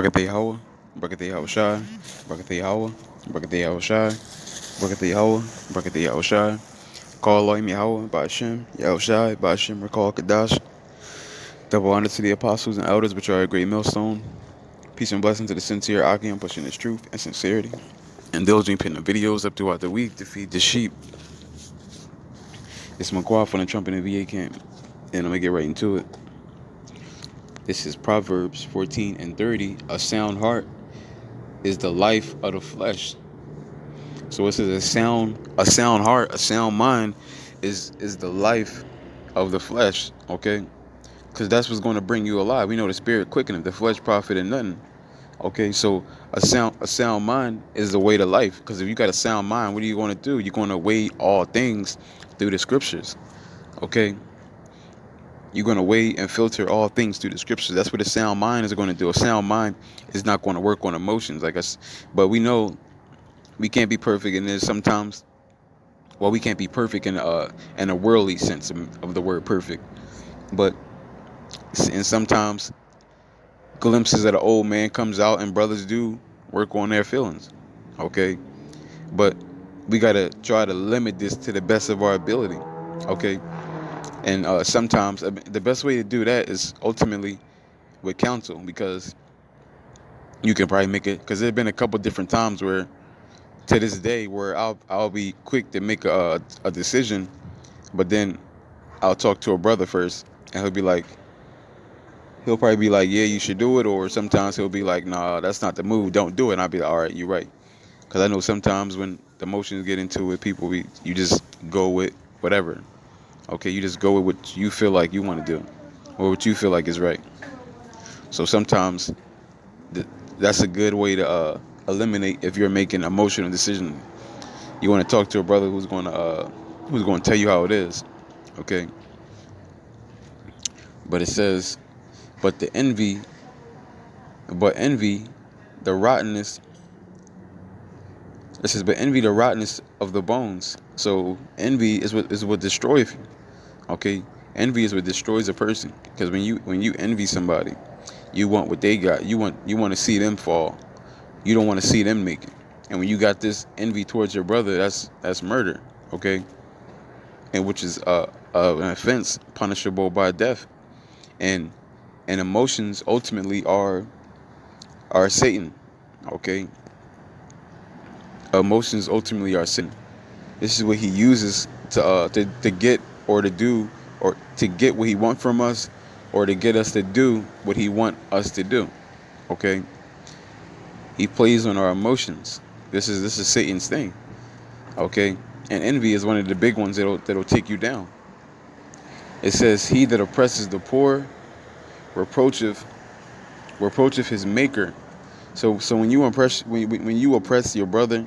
Barakatah Yahweh, Barakatah Yahweh Shai, Barakatah Yahweh, Barakatah Yahweh Shai, Barakatah Yahweh, Barakatah Yahweh Shai, Call Elohim Yahweh, Ba'ashem, Yahweh Shai, Ba'ashem, Recall Kadash, double honor to the apostles and elders, which are a great millstone. Peace and blessing to the sincere Akim, pushing his truth and sincerity. And those who putting the videos up throughout the week to feed the sheep. It's McQuad from the Trumpet and VA camp. And I'm going to get right into it. This is Proverbs 14 and 30. A sound heart is the life of the flesh. So it says a sound heart, a sound mind is the life of the flesh, okay? Because that's what's going to bring you alive. We know the spirit quickeneth, the flesh profited nothing. Okay, so a sound mind is the way to life. Because if you got a sound mind, what are you going to do? You're going to weigh all things through the scriptures. Okay, you're going to weigh and filter all things through the scriptures. That's what a sound mind is going to do. A sound mind is not going to work on emotions, like us. But we know we can't be perfect, and there's sometimes, well, we can't be perfect in a worldly sense of the word perfect, but and sometimes glimpses of the old man comes out, and brothers do work on their feelings. Okay, but we gotta try to limit this to the best of our ability. Okay, and sometimes the best way to do that is ultimately with counsel, because you can probably make it. Because there's been a couple different times where, to this day, where I'll be quick to make a decision, but then I'll talk to a brother first, and he'll probably be like, yeah, you should do it, or sometimes he'll be like, nah, that's not the move, don't do it. And I'll be like, all right, you're right. Because I know sometimes when the emotions get into it, you just go with whatever. Okay, you just go with what you feel like you want to do, or what you feel like is right. So sometimes th- that's a good way to eliminate if you're making emotional decisions. You want to talk to a brother who's going to tell you how it is. Okay, but it says, but the envy, but envy, the rottenness. It says, but envy the rottenness of the bones. So envy is what destroys you. Okay, envy is what destroys a person. Because when you envy somebody, you want what they got. You want to see them fall. You don't want to see them make it. And when you got this envy towards your brother, that's murder. Okay, and which is an offense punishable by death. And emotions ultimately are Satan. Okay, emotions ultimately are Satan. This is what he uses to get, or to do, or to get what he wants from us, or to get us to do what he want us to do. Okay, he plays on our emotions. This is Satan's thing. Okay, and envy is one of the big ones that'll take you down. It says, "He that oppresses the poor reproacheth his maker." So when you oppress your brother,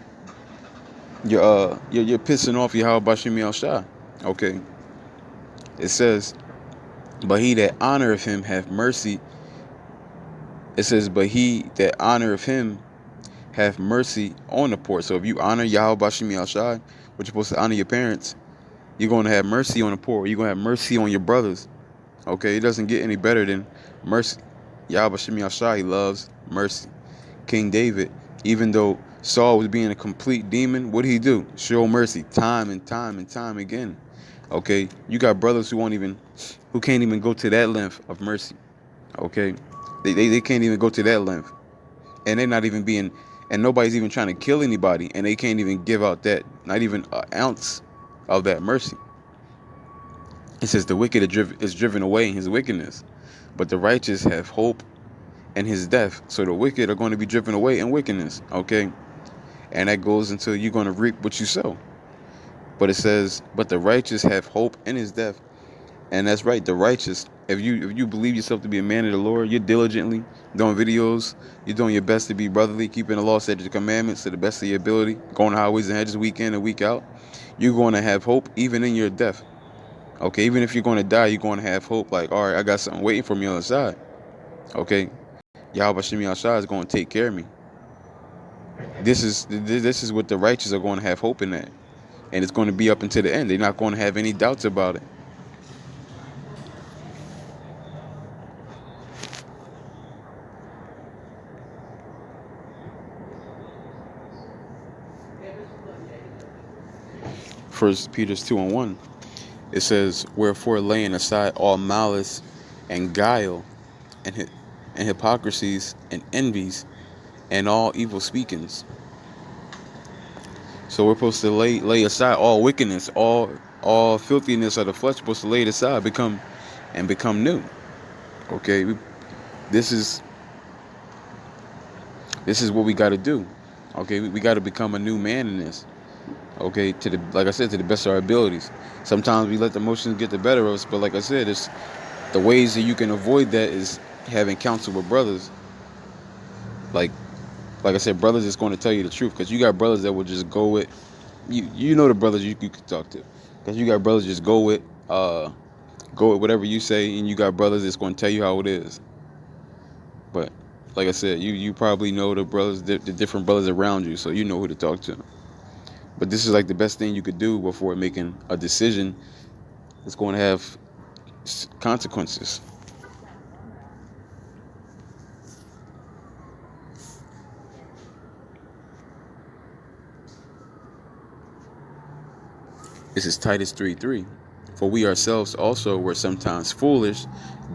you're pissing off Yahweh Bashim Al Shah. Okay, it says, but he that honoreth him have mercy. It says, but he that honoreth him have mercy on the poor. So if you honor Yahweh Bashim Al Shai, which you're supposed to honor your parents, you're going to have mercy on the poor. You're going to have mercy on your brothers. Okay, it doesn't get any better than mercy. Yahweh Bashim Al Shai loves mercy. King David, even though Saul was being a complete demon, what did he do? Show mercy time and time and time again. Okay, you got brothers who can't even go to that length of mercy. Okay, they can't even go to that length, and they're not even being, and nobody's even trying to kill anybody, and they can't even give out that, not even an ounce of that mercy. It says the wicked is driven away in his wickedness, but the righteous have hope in his death. So the wicked are going to be driven away in wickedness. Okay, and that goes until you're going to reap what you sow. But it says, but the righteous have hope in his death. And that's right, the righteous. If you believe yourself to be a man of the Lord, you're diligently doing videos, you're doing your best to be brotherly, keeping the law, statutes, commandments to the best of your ability, going to highways and hedges week in and week out. You're going to have hope even in your death. Okay, even if you're going to die, you're going to have hope. Like, all right, I got something waiting for me on the side. Okay, Yahweh Shemi Ashai is going to take care of me. This is what the righteous are going to have hope in that, and it's going to be up until the end. They're not going to have any doubts about it. First Peter 2:1. It says, "Wherefore laying aside all malice and guile and and hypocrisies and envies and all evil speakings." So we're supposed to lay aside all wickedness, all filthiness of the flesh. We're supposed to lay it aside, become new. Okay, this is this is what we got to do. Okay, we got to become a new man in this. Okay, like I said, to the best of our abilities. Sometimes we let the emotions get the better of us, but like I said, it's the ways that you can avoid that is having counsel with brothers. Like like I said, brothers is going to tell you the truth, because you got brothers that will just go with you. You know the brothers you can talk to, because you got brothers just go with whatever you say, and you got brothers that's going to tell you how it is. But like I said, you probably know the brothers, the different brothers around you, so you know who to talk to. But this is like the best thing you could do before making a decision that's going to have consequences. This is Titus 3:3. For we ourselves also were sometimes foolish,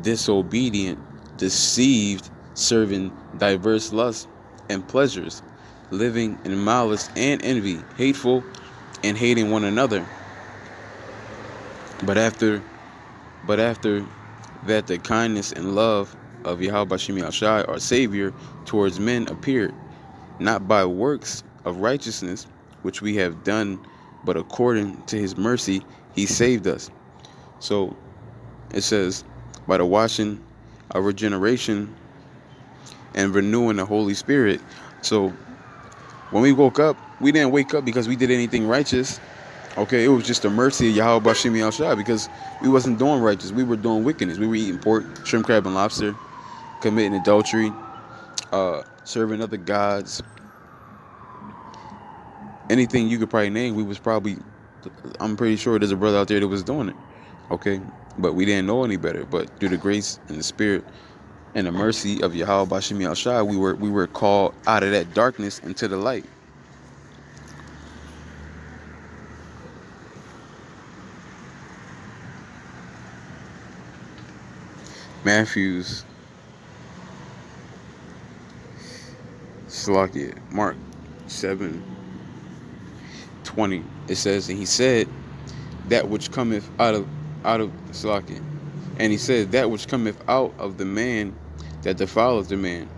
disobedient, deceived, serving diverse lusts and pleasures, living in malice and envy, hateful and hating one another. But after that the kindness and love of Yahweh Bashim Yahshai, our Savior, towards men appeared, not by works of righteousness which we have done, but according to his mercy he saved us. So it says, by the washing of regeneration and renewing the Holy Spirit. So when we woke up, we didn't wake up because we did anything righteous. Okay, it was just the mercy of Yahweh Bashim Yahshai, because we wasn't doing righteous. We were doing wickedness. We were eating pork, shrimp, crab, and lobster, committing adultery, serving other gods. Anything you could probably name, I'm pretty sure there's a brother out there that was doing it. Okay, but we didn't know any better. But through the grace and the spirit and the mercy of Yahweh Bashim Yahshai, we were called out of that darkness into the light. Mark 7:20. It says, and he said, that which cometh out of Salakia. And he said, that which cometh out of the man that defileth the man.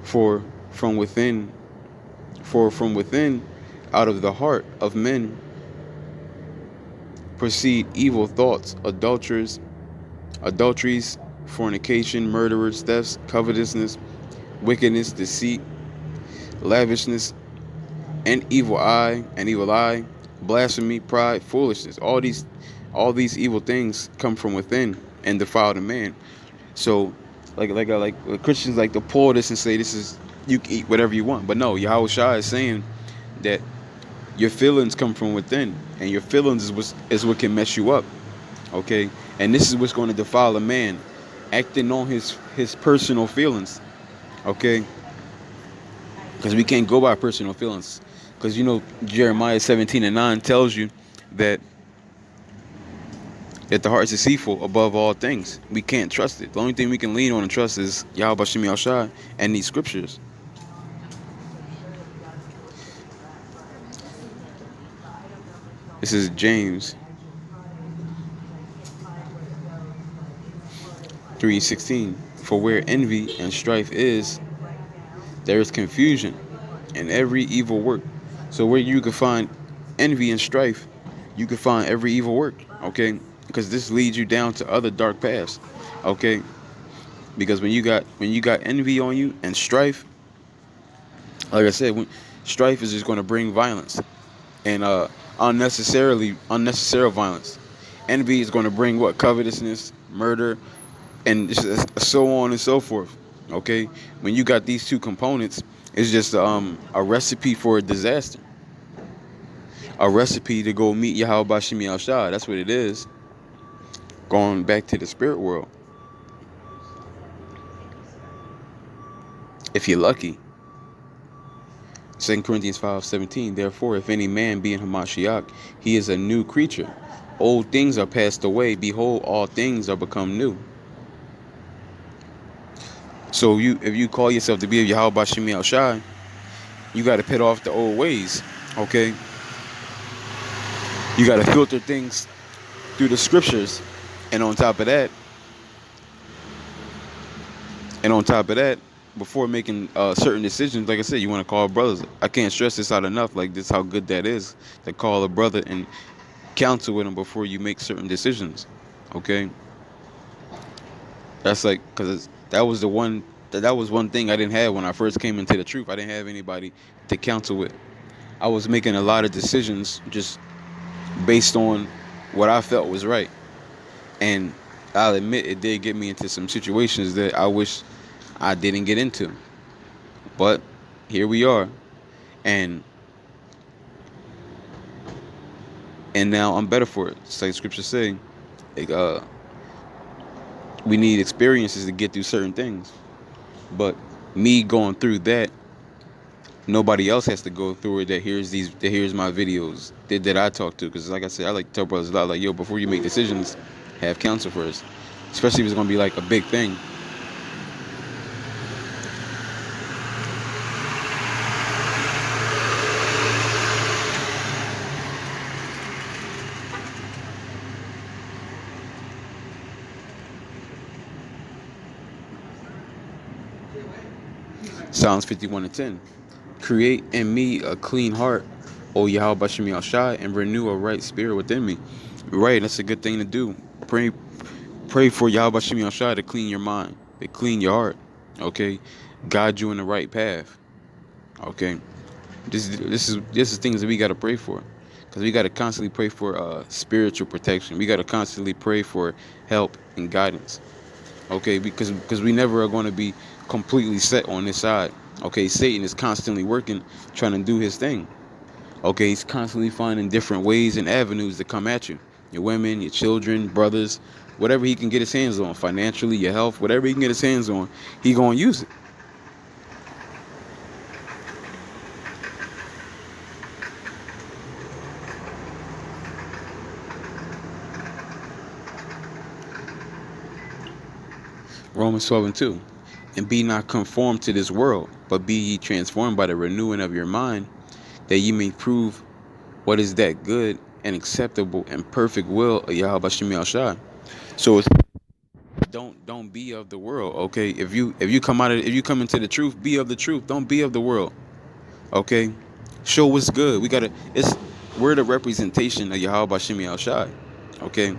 For from within, out of the heart of men proceed evil thoughts, adulteries, fornication, murderers, thefts, covetousness, wickedness, deceit, lavishness, and evil eye, blasphemy, pride, foolishness. All these evil things come from within and defile the man. So like Christians like to pull this and say, this is, you can eat whatever you want. But no, Yahweh Shai is saying that your feelings come from within, and your feelings is what can mess you up. Okay, and this is what's going to defile a man, acting on his personal feelings. Okay, because we can't go by personal feelings, because Jeremiah 17:9 tells you that the heart is deceitful above all things. We can't trust it. The only thing we can lean on and trust is Yahweh Bashim Yahshai and these scriptures. This is James 3:16. For where envy and strife is, there is confusion and every evil work. So where you can find envy and strife, you can find every evil work. Okay, because this leads you down to other dark paths. Okay, because when you got envy on you and strife, like I said, strife is just going to bring violence and unnecessary violence. Envy is going to bring what? Covetousness, murder, and so on and so forth. Okay, when you got these two components, it's just a recipe for a disaster, a recipe to go meet Yahweh Bashim Yahshai. That's what it is. Going back to the spirit world, if you're lucky. 2 Corinthians 5:17. Therefore, if any man be in Hamashiach, he is a new creature. Old things are passed away. Behold, all things are become new. So if you call yourself to be of Yahweh Bashim Yahushai, you got to put off the old ways. Okay? You got to filter things through the scriptures. And on top of that, before making certain decisions, like I said, you want to call brothers. I can't stress this out enough. Like, this how good that is, to call a brother and counsel with him before you make certain decisions. Okay? That's like, because that was one thing I didn't have when I first came into the truth. I didn't have anybody to counsel with. I was making a lot of decisions just based on what I felt was right. And I'll admit, it did get me into some situations that I wish I didn't get into. But here we are. And now I'm better for it. It's like scripture say, like, we need experiences to get through certain things. But me going through that, nobody else has to go through it that hears my videos that I talk to. Because like I said, I like to tell brothers a lot, like, yo, before you make decisions, have counsel first. Especially if it's going to be like a big thing. Psalms 51:10. Create in me a clean heart, O Yahweh Bashim Yahushai, and renew a right spirit within me. Right, that's a good thing to do. Pray for Yahweh Bashim Yahushai to clean your mind, to clean your heart. Okay, guide you in the right path. Okay, this is things that we got to pray for, because we got to constantly pray for spiritual protection. We got to constantly pray for help and guidance. Okay, because we never are going to be completely set on this side. Okay, Satan is constantly working, trying to do his thing. Okay, he's constantly finding different ways and avenues to come at you. Your women, your children, brothers, whatever he can get his hands on, financially, your health, whatever he can get his hands on, he gonna use it. Romans 12:2. And be not conformed to this world, but be ye transformed by the renewing of your mind, that ye may prove what is that good and acceptable and perfect will of Yahweh Bashim Yahushai. So it's, don't be of the world. Okay, if you come into the truth, be of the truth. Don't be of the world. Okay, show what's good. We're the representation of Yahweh Bashim Yahushai. Okay,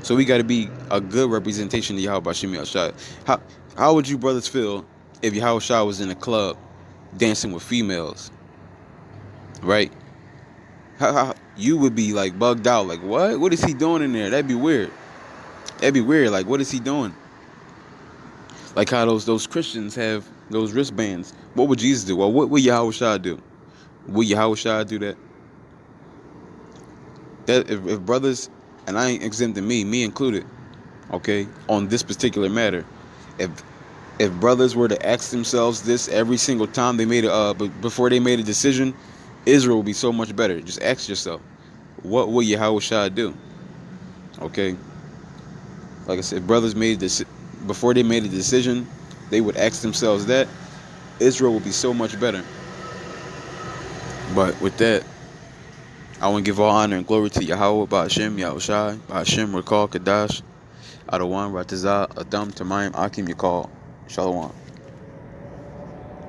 so we got to be a good representation of Yahweh Bashim Yahushai. How would you brothers feel if Yahushua was in a club dancing with females? Right? How you would be like bugged out, like, what is he doing in there? That'd be weird. Like, what is he doing? Like how those Christians have those wristbands. What would Jesus do? Well, what would Yahushua do? Would Yahushua do that? That if brothers, and I ain't exempting me included, okay, on this particular matter, if brothers were to ask themselves this every single time they made before they made a decision, Israel would be so much better. Just ask yourself, what will Yahushua do? Okay, like I said, if brothers made this before they made a decision, they would ask themselves that, Israel would be so much better. But with that, I want to give all honor and glory to Yahweh, Ba'ashem, Yahushai, Ba'ashem, Rakal, Kadash, Adawan, Ratazah, Adam, Tamayim, Akim, Yakal, Shalom.